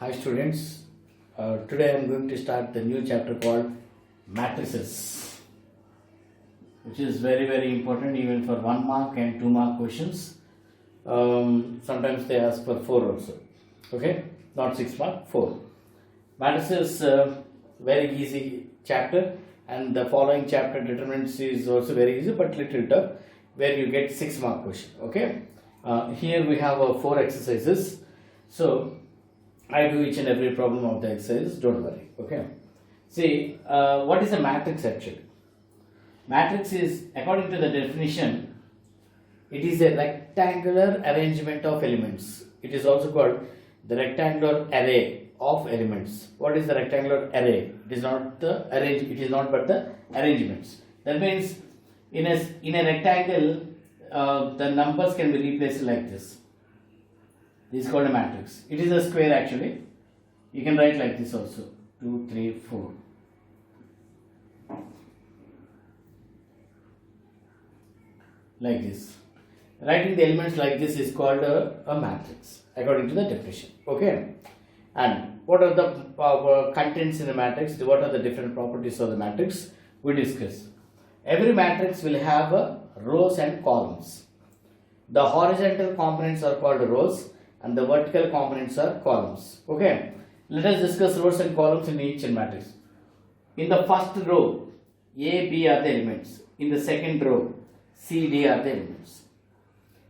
Hi students, today I am going to start the new chapter called matrices, which is very important even for 1 mark and 2 mark questions. Sometimes they ask for 4 also, okay, not 6 mark, 4. Matrices very easy chapter, and the following chapter determinants is also very easy but little tough, where you get 6 mark question, okay. Here we have 4 exercises, so I do each and every problem of the exercise, don't worry, okay. See, what is a matrix actually? Matrix is, according to the definition, it is a rectangular arrangement of elements. It is also called the rectangular array of elements. What is the rectangular array? It is not the it is not but the arrangements. That means in a rectangle, the numbers can be replaced like this. This is called a matrix. It is a square actually. You can write like this also. 2, 3, 4. Like this. Writing the elements like this is called a matrix according to the definition. Okay. And what are the contents in a matrix? What are the different properties of the matrix? We discuss. Every matrix will have rows and columns. The horizontal components are called rows, and the vertical components are columns. Okay, let us discuss rows and columns in each matrix. In the first row, A, B are the elements. In the second row, C, D are the elements.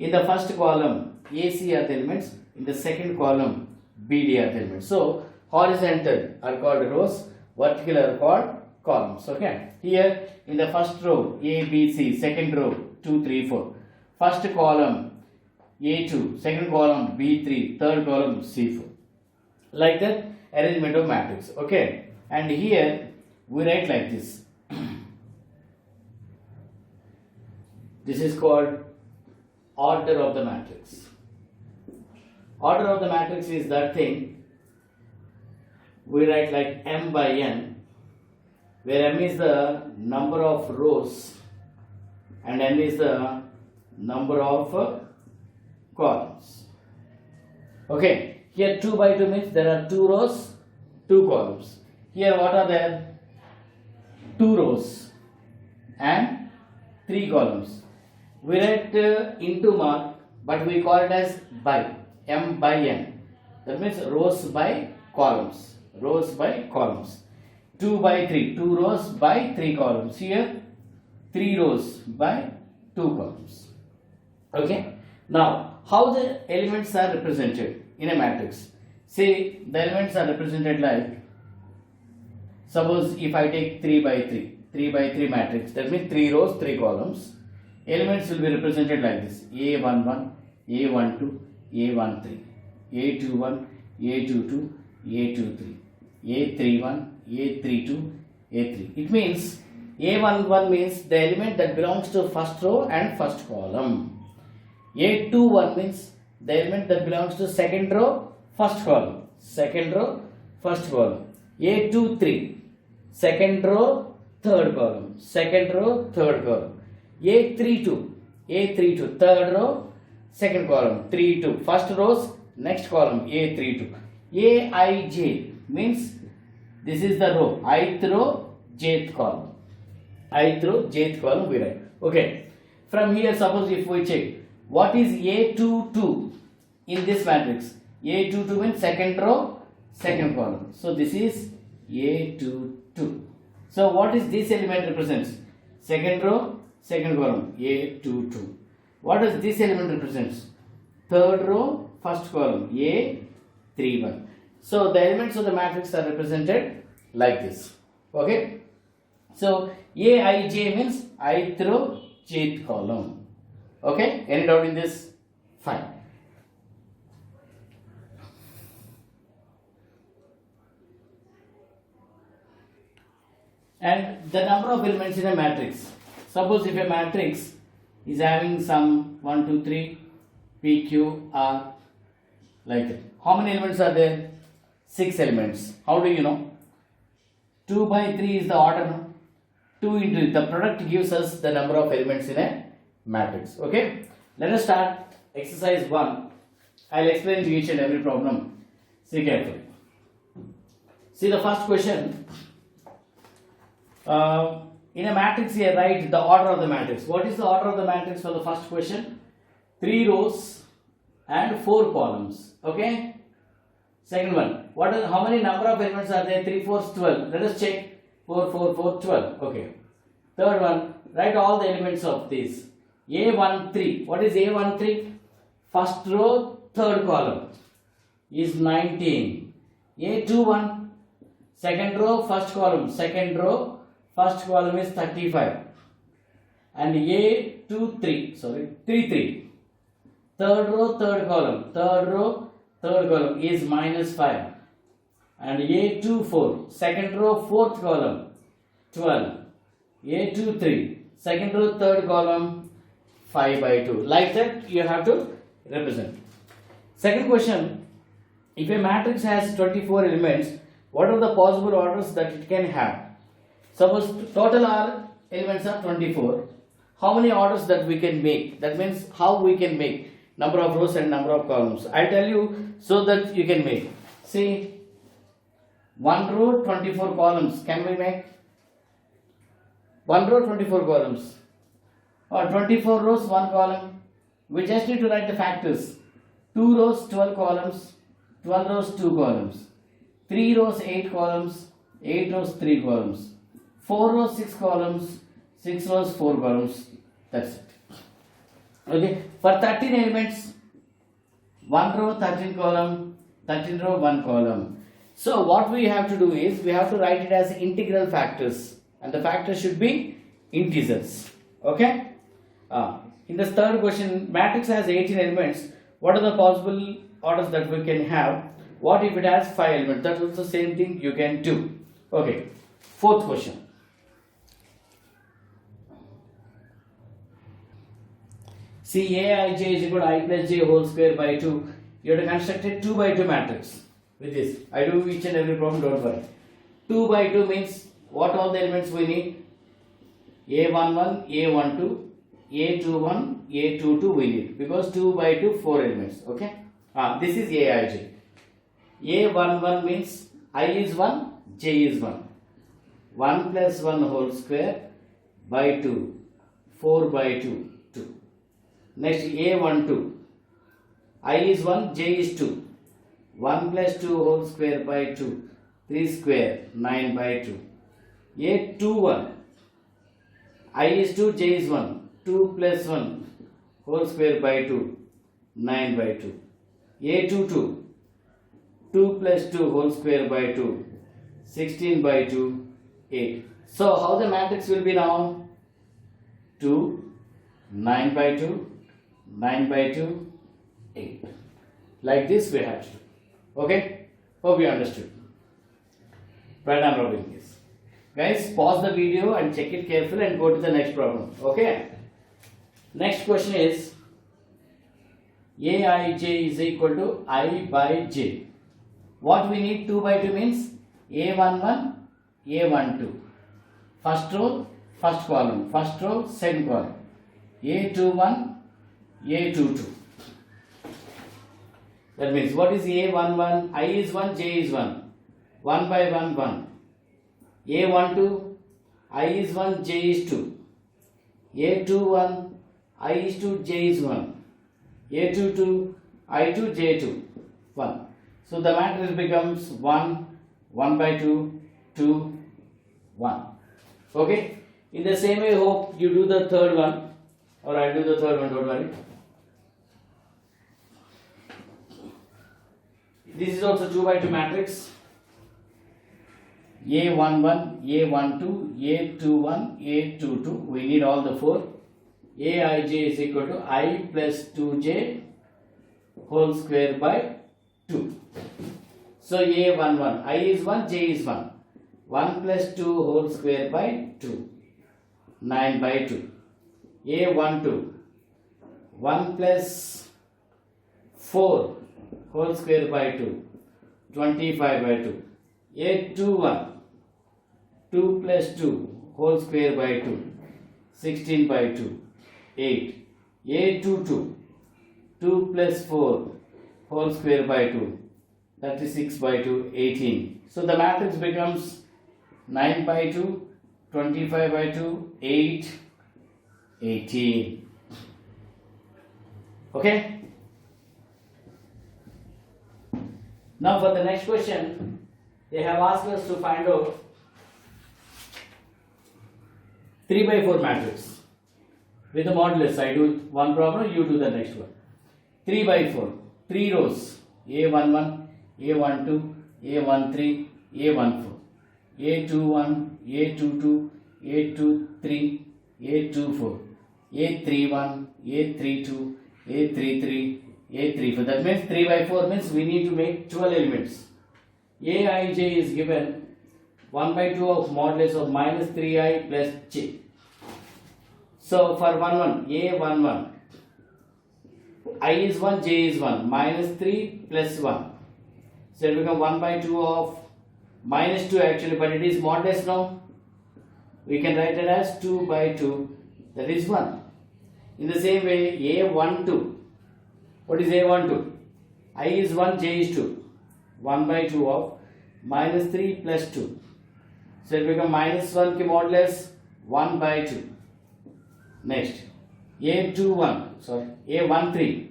In the first column, A, C are the elements. In the second column, B, D are the elements. So, horizontal are called rows, vertical are called columns. Okay, here in the first row, A, B, C, second row, 2, 3, 4. First column, A2, second column B3, third column C4. Like that arrangement of matrix. Okay. And here we write like this. This is called order of the matrix. Order of the matrix is that thing we write like M by N, where M is the number of rows and N is the number of columns. Okay, here 2 by 2 means there are 2 rows, 2 columns. Here what are there? 2 rows and 3 columns. We write into mark, but we call it as by, M by N. That means rows by columns. Rows by columns. 2 by 3, 2 rows by 3 columns. Here 3 rows by 2 columns. Okay. Now, how the elements are represented in a matrix? Say the elements are represented like, suppose if I take 3 by 3 matrix, that means 3 rows, 3 columns. Elements will be represented like this: A11, A12, A13, A21, A22, A23, A31, A32, A3. It means A11 means the element that belongs to first row and first column. A21 means the element that belongs to second row, first column. Second row, first column. A23, second row, third column. Second row, third column. A32, third row, second column. 32, first rows, next column. A32. Aij means this is the row. Ith row, jth column. Ith row, jth column we write. Okay. From here, suppose if we check, what is A22 in this matrix? A22 means second row, second column. So this is A22. So what is this element represents? Second row, second column, A22. What does this element represents? Third row, first column, A31. So the elements of the matrix are represented like this. Okay. So Aij means ith row, jth column. Okay, any doubt in this? Fine. And the number of elements in a matrix. Suppose if a matrix is having some 1, 2, 3, P, Q, R, like that. How many elements are there? 6 elements. How do you know? 2 by 3 is the order. No? 2 into the product gives us the number of elements in a matrix. Okay, let us start exercise 1. I'll explain to each and every problem. See carefully. See the first question. In a matrix here, write the order of the matrix. What is the order of the matrix for the first question? 3 rows and 4 columns. Okay. Second one. How many number of elements are there? 3 4 12. Let us check. 4 4 4 12. Okay. Third one. Write all the elements of this. A13. What is A13? First row, third column is 19. A21. Second row, first column. Second row, first column is 35. And A23. Sorry, 33. Third row, third column. Third row, third column is -5. And A24. Second row, fourth column. 12. A23. Second row, third column, 5 by 2. Like that, you have to represent. Second question. If a matrix has 24 elements, what are the possible orders that it can have? Suppose total elements are 24. How many orders that we can make? That means how we can make number of rows and number of columns. I'll tell you so that you can make. See, 1 row, 24 columns. Can we make? 1 row, 24 columns. Or 24 rows, 1 column. We just need to write the factors. 2 rows, 12 columns. 12 rows, 2 columns. 3 rows, 8 columns. 8 rows, 3 columns. 4 rows, 6 columns. 6 rows, 4 columns. That's it. Okay. For 13 elements, 1 row, 13 column. 13 row, 1 column. So what we have to do is, we have to write it as integral factors. And the factors should be integers. Okay. In the third question, matrix has 18 elements. What are the possible orders that we can have? What if it has 5 elements? That is the same thing you can do. Okay. Fourth question. See, Aij is equal to I plus j whole square by 2. You have to construct a 2 by 2 matrix with this. I do each and every problem, don't worry. 2 by 2 means what all the elements we need? A11, A12, A21, A22 we need, because 2 by 2, 4 elements. Okay. This is Aij. A11 means I is 1, j is 1. 1 plus 1 whole square by 2. 4 by 2, 2. Next A12. I is 1, j is 2. 1 plus 2 whole square by 2. 3 square, 9 by 2. A21. I is 2, j is 1. 2 plus 1 whole square by 2. 9 by 2. A22. 2 plus 2 whole square by 2. 16 by 2. 8. So how the matrix will be now? 2, 9 by 2, 9 by 2, 8. Like this we have to do. Okay? Hope you understood. Right, I'm rubbing this. Guys, pause the video and check it carefully and go to the next problem. Okay? Next question is Aij is equal to I by j. What we need 2 by 2 means A11, A12. First row, first column. First row, second column. A21, A22. That means what is A11? I is 1, j is 1. 1 by 1, 1. A12, I is 1, j is 2. A21, I is 2, j is 1. A22, I2, j2, 1. So the matrix becomes 1, 1 by 2, 2, 1. Okay? In the same way, hope you do the third one, or I do the third one, don't worry. This is also 2 by 2 matrix. A11, A12, A21, A22. We need all the 4. Aij is equal to I plus 2j whole square by 2. So A11, I is 1, j is 1. 1 plus 2 whole square by 2. 9 by 2. A12, 1 plus 4 whole square by 2. 25 by 2. A21, 2 plus 2 whole square by 2. 16 by 2. 8. A22, 2 plus 4 whole square by 2. 36 by 2, 18. So the matrix becomes 9 by 2, 25 by 2, 8, 18. Okay? Now for the next question, they have asked us to find out 3 by 4 matrix. With the modulus, I do one problem, you do the next one. 3 by 4, 3 rows, A11, A12, A13, A14, A21, A22, A23, A24, A31, A32, A33, A34. That means 3 by 4 means we need to make 12 elements. Aij is given 1 by 2 of modulus of minus 3i plus j. So for 1, A11, I is 1, j is 1, minus 3 plus 1. So it becomes 1 by 2 of minus 2 actually, but it is modulus now. We can write it as 2 by 2, that is 1. In the same way, A12, what is A12? I is 1, j is 2. 1 by 2 of minus 3 plus 2. So it becomes minus 1 ki modulus 1 by 2. Next, A13,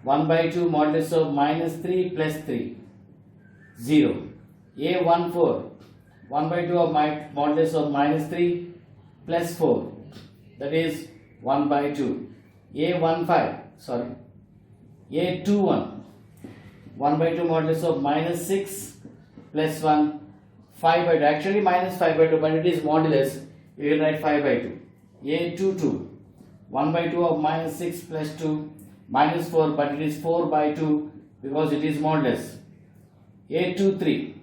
1 by 2 modulus of minus 3 plus 3, 0. A14, 1 by 2 of modulus of minus 3 plus 4, that is 1 by 2. A21, 1 by 2 modulus of minus 6 plus 1, 5 by 2. Actually minus 5 by 2, but it is modulus. You will write 5 by 2. A22, 1 by 2 of minus 6 plus 2, minus 4, but it is 4 by 2 because it is modulus. A23,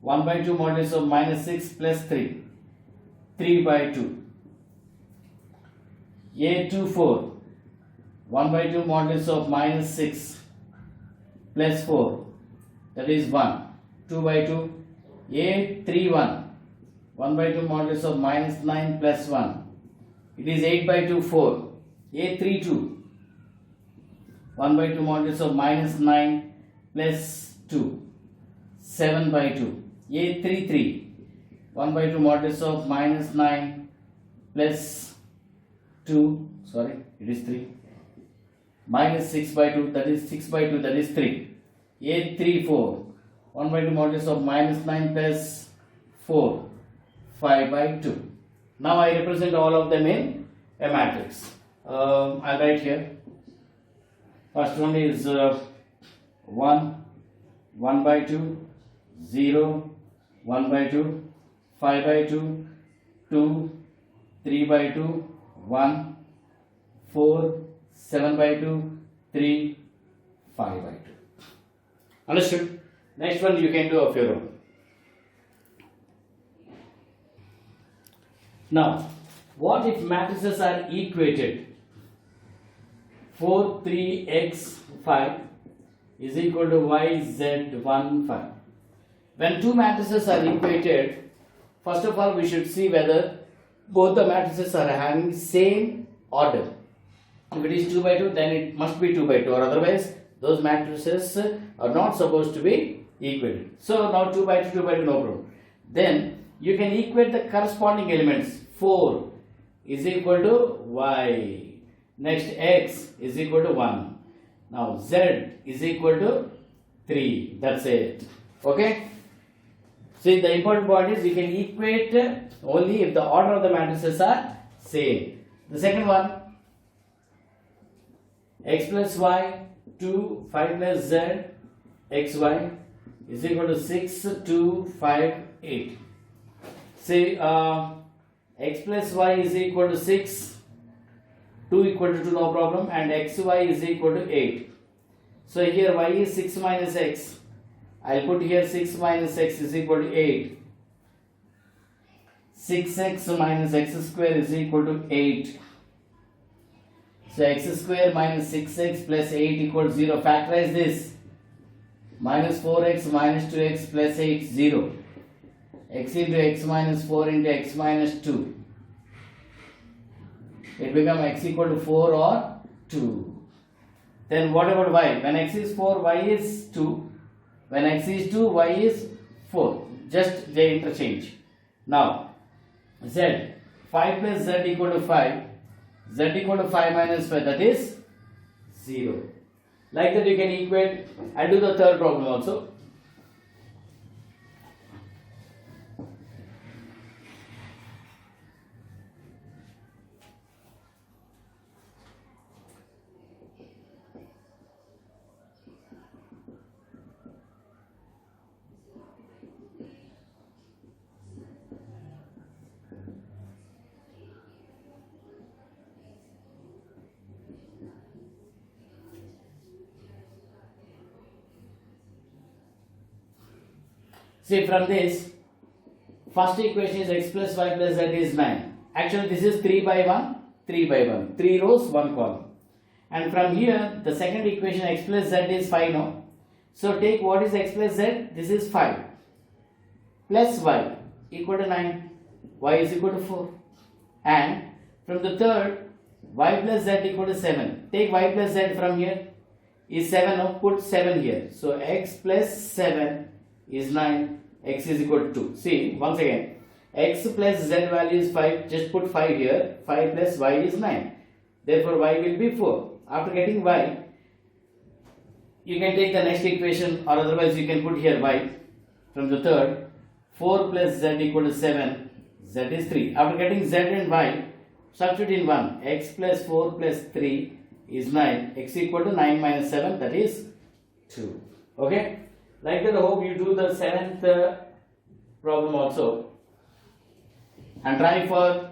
1 by 2 modulus of minus 6 plus 3, 3 by 2. A24, 1 by 2 modulus of minus 6 plus 4, that is 1, 2 by 2. A31, 1 by 2 modulus of minus 9 plus 1, it is 8 by 2, 4. A32, 1 by 2 modulus of minus 9 plus 2, 7 by 2. A33, 1 by 2 modulus of minus 9 plus 2, it is 3, minus 6 by 2, that is 6 by 2, that is 3. A34, 1 by 2 modulus of minus 9 plus 4, 5 by 2. Now I represent all of them in a matrix. I'll write here. First one is 1, 1 by 2, 0, 1 by 2, 5 by 2, 2, 3 by 2, 1, 4, 7 by 2, 3, 5 by 2. Understood? Next one you can do of your own. Now, what if matrices are equated? 4, 3, x, 5 is equal to y, z, 1, 5. When two matrices are equated, first of all we should see whether both the matrices are having same order. If it is 2 by 2, then it must be 2 by 2, or otherwise those matrices are not supposed to be equated. So now 2 by 2, 2 by 2, no problem. Then you can equate the corresponding elements. 4 is equal to y. Next, x is equal to 1. Now z is equal to 3. That's it. Okay. See, the important point is you can equate only if the order of the matrices are same. The second one, x plus y, 2, 5 plus z, xy is equal to 6, 2, 5, 8. See, x plus y is equal to 6, 2 equal to 2, no problem, and xy is equal to 8. So here y is 6 minus x. I'll put here 6 minus x is equal to 8. 6x minus x square is equal to 8. So x square minus 6x plus 8 equals 0. Factorize this. Minus 4x minus 2x plus 8, 0. X into x minus 4 into x minus 2. It becomes x equal to 4 or 2. Then what about y? When x is 4, y is 2. When x is 2, y is 4. Just they interchange. Now, z. 5 plus z equal to 5. Z equal to 5 minus 5, that is 0. Like that you can equate and do the third problem also. See, from this, first equation is x plus y plus z is 9. Actually, this is 3 by 1, 3 by 1. 3 rows, 1 column. And from here, the second equation x plus z is 5 now. So, take what is x plus z? This is 5. Plus y equal to 9. Y is equal to 4. And from the third, y plus z equal to 7. Take y plus z from here. Is 7 now. Put 7 here. So, x plus 7 is 9, x is equal to 2. See, once again, x plus z value is 5, just put 5 here, 5 plus y is 9. Therefore, y will be 4. After getting y, you can take the next equation, or otherwise you can put here y from the third. 4 plus z equal to 7, z is 3. After getting z and y, substitute in 1, x plus 4 plus 3 is 9, x equal to 9 minus 7, that is 2. Okay? Like that, I hope you do the 7th problem also and try for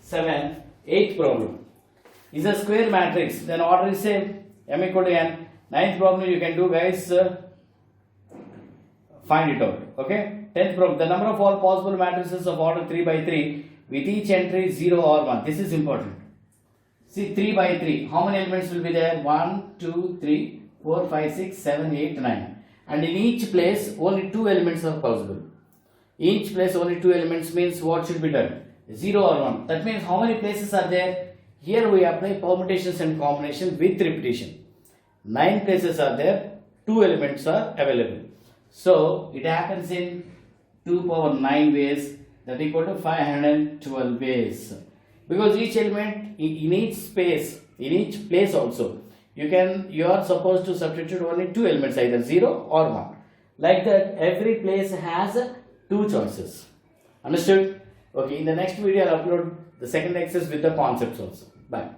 8th problem. Is a square matrix, then order is same, m equal to n. 9th problem you can do, guys, find it out. Okay. 10th problem, the number of all possible matrices of order 3 by 3 with each entry 0 or 1. This is important. See, 3 by 3, how many elements will be there? 1, 2, 3, 4, 5, 6, 7, 8, 9. And in each place, only 2 elements are possible. Each place, only 2 elements means what should be done? 0 or 1. That means how many places are there? Here we apply permutations and combination with repetition. 9 places are there, 2 elements are available. So, it happens in 2 power 9 ways, that equal to 512 ways. Because each element in each space, in each place also, you are supposed to substitute only 2 elements, either 0 or 1. Like that, every place has 2 choices. Understood? Okay, in the next video I'll upload the second exercise with the concepts also. Bye.